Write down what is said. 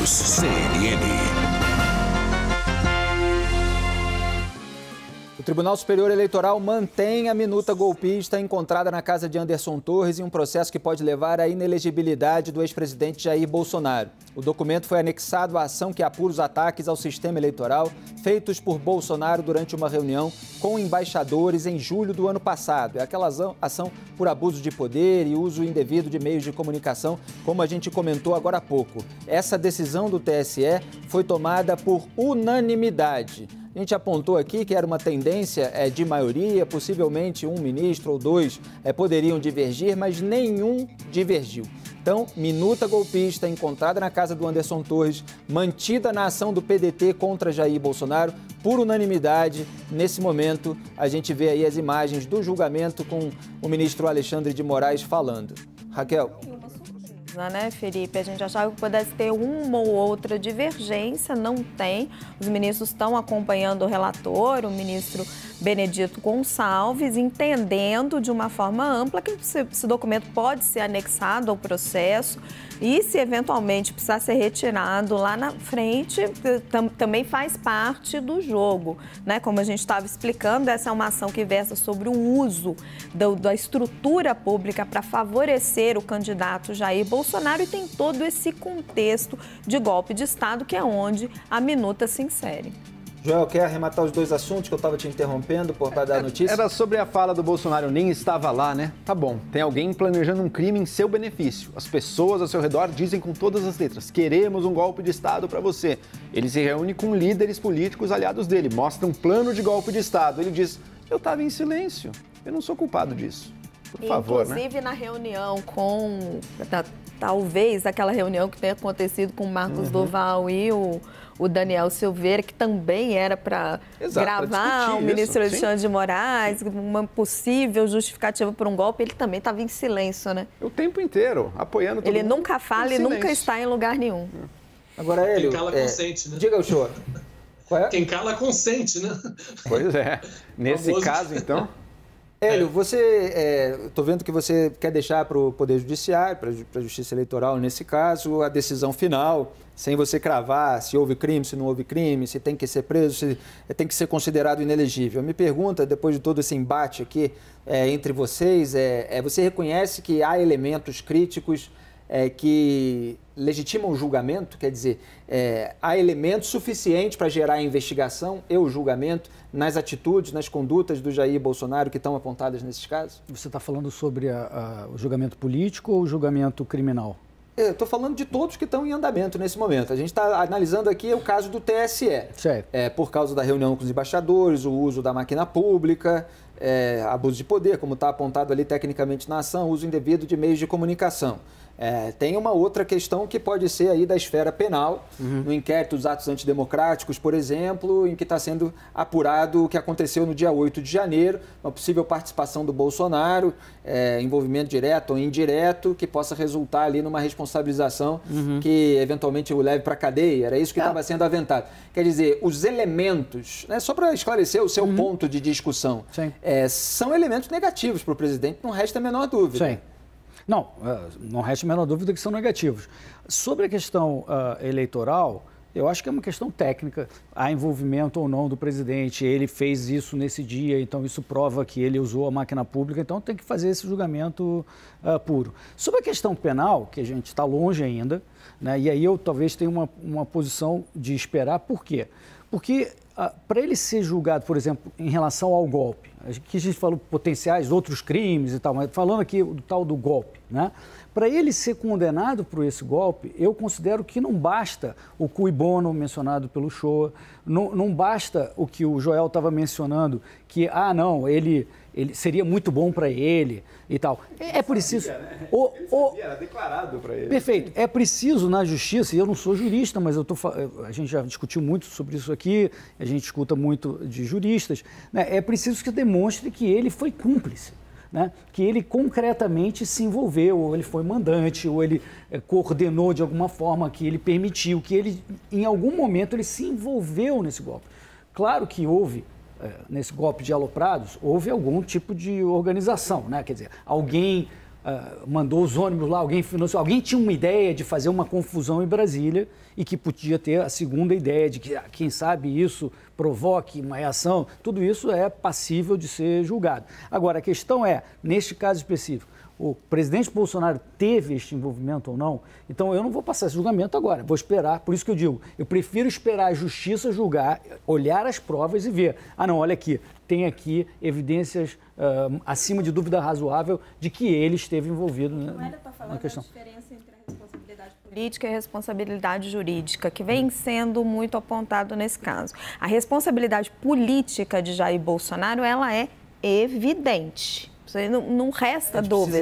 News CNN. O Tribunal Superior Eleitoral mantém a minuta golpista encontrada na casa de Anderson Torres em um processo que pode levar à inelegibilidade do ex-presidente Jair Bolsonaro. O documento foi anexado à ação que apura os ataques ao sistema eleitoral feitos por Bolsonaro durante uma reunião com embaixadores em julho do ano passado. É aquela ação por abuso de poder e uso indevido de meios de comunicação, como a gente comentou agora há pouco. Essa decisão do TSE foi tomada por unanimidade. A gente apontou aqui que era uma tendência de maioria, possivelmente um ministro ou dois poderiam divergir, mas nenhum divergiu. Então, minuta golpista encontrada na casa do Anderson Torres, mantida na ação do PDT contra Jair Bolsonaro, por unanimidade. Nesse momento, a gente vê aí as imagens do julgamento com o ministro Alexandre de Moraes falando. Raquel. Né, Felipe? A gente achava que pudesse ter uma ou outra divergência, não tem. Os ministros estão acompanhando o relator, o ministro Benedito Gonçalves, entendendo de uma forma ampla que esse documento pode ser anexado ao processo e, se eventualmente precisar ser retirado lá na frente, também faz parte do jogo, né? Como a gente estava explicando, essa é uma ação que versa sobre o uso da estrutura pública para favorecer o candidato Jair Bolsonaro e tem todo esse contexto de golpe de Estado que é onde a minuta se insere. Joel, quer arrematar os dois assuntos que eu estava te interrompendo para dar notícia? Era sobre a fala do Bolsonaro, nem estava lá, né? Tá bom, tem alguém planejando um crime em seu benefício. As pessoas ao seu redor dizem com todas as letras, queremos um golpe de Estado para você. Ele se reúne com líderes políticos aliados dele, mostra um plano de golpe de Estado. Ele diz, eu estava em silêncio, eu não sou culpado disso. Por favor, inclusive, na reunião com... Talvez aquela reunião que tenha acontecido com o Marcos Duval e o Daniel Silveira, que também era para gravar o ministro Alexandre de Moraes, uma possível justificativa por um golpe, ele também estava em silêncio, né? O tempo inteiro, apoiando todo mundo. Ele nunca fala e nunca está em lugar nenhum. Agora, Hélio... Quem cala consente, né? Diga o senhor. Qual é? Quem cala consente, né? Pois é. Nesse caso, então... Hélio, você, estou vendo que você quer deixar para o Poder Judiciário, para a Justiça Eleitoral, nesse caso, a decisão final, sem você cravar se houve crime, se não houve crime, se tem que ser preso, se tem que ser considerado inelegível. Me pergunta, depois de todo esse embate aqui entre vocês, você reconhece que há elementos críticos que legitimam o julgamento? Quer dizer, há elementos suficientes para gerar a investigação e o julgamento nas atitudes, nas condutas do Jair Bolsonaro que estão apontadas nesses casos? Você está falando sobre o julgamento político ou o julgamento criminal? Eu estou falando de todos que estão em andamento nesse momento. A gente está analisando aqui o caso do TSE. Certo. Por causa da reunião com os embaixadores, o uso da máquina pública, abuso de poder, como está apontado ali tecnicamente na ação, uso indevido de meios de comunicação. Tem uma outra questão que pode ser aí da esfera penal, no inquérito dos atos antidemocráticos, por exemplo, em que está sendo apurado o que aconteceu no dia 8 de janeiro, uma possível participação do Bolsonaro, envolvimento direto ou indireto, que possa resultar ali numa responsabilização que eventualmente o leve para a cadeia. Era isso que estava sendo aventado. Quer dizer, os elementos, né, só para esclarecer o seu ponto de discussão, são elementos negativos para o presidente, não resta a menor dúvida. Sim. Não resta a menor dúvida que são negativos. Sobre a questão eleitoral, eu acho que é uma questão técnica. Há envolvimento ou não do presidente, ele fez isso nesse dia, então isso prova que ele usou a máquina pública, então tem que fazer esse julgamento puro. Sobre a questão penal, que a gente está longe ainda, né, e aí eu talvez tenha uma posição de esperar. Por quê? Porque para ele ser julgado, por exemplo, em relação ao golpe, aqui a gente falou potenciais outros crimes e tal, mas falando aqui do tal do golpe, né? Para ele ser condenado por esse golpe, eu considero que não basta o cui bono mencionado pelo Shoa, não basta o que o Joel estava mencionando, que, não, ele seria muito bom para ele e tal. É preciso... Era declarado para ele. Perfeito. É preciso na justiça, e eu não sou jurista, mas a gente já discutiu muito sobre isso aqui, a gente escuta muito de juristas, né? É preciso que demonstre que ele foi cúmplice, né? Que ele concretamente se envolveu, ou ele foi mandante, ou ele coordenou de alguma forma, que ele permitiu, que ele, em algum momento, ele se envolveu nesse golpe. Claro que houve, nesse golpe de Aloprados, houve algum tipo de organização, né? Quer dizer, alguém mandou os ônibus lá, alguém financiou, alguém tinha uma ideia de fazer uma confusão em Brasília e que podia ter a segunda ideia de que, quem sabe, isso provoque uma reação. Tudo isso é passível de ser julgado. Agora, a questão é, neste caso específico, o presidente Bolsonaro teve este envolvimento ou não? Então, eu não vou passar esse julgamento agora, vou esperar. Por isso que eu digo, eu prefiro esperar a justiça julgar, olhar as provas e ver. Ah, não, olha aqui, tem aqui evidências acima de dúvida razoável de que ele esteve envolvido na questão. Diferença entre a responsabilidade política e a responsabilidade jurídica, que vem sendo muito apontado nesse caso. A responsabilidade política de Jair Bolsonaro, ela é evidente. Não resta dúvida.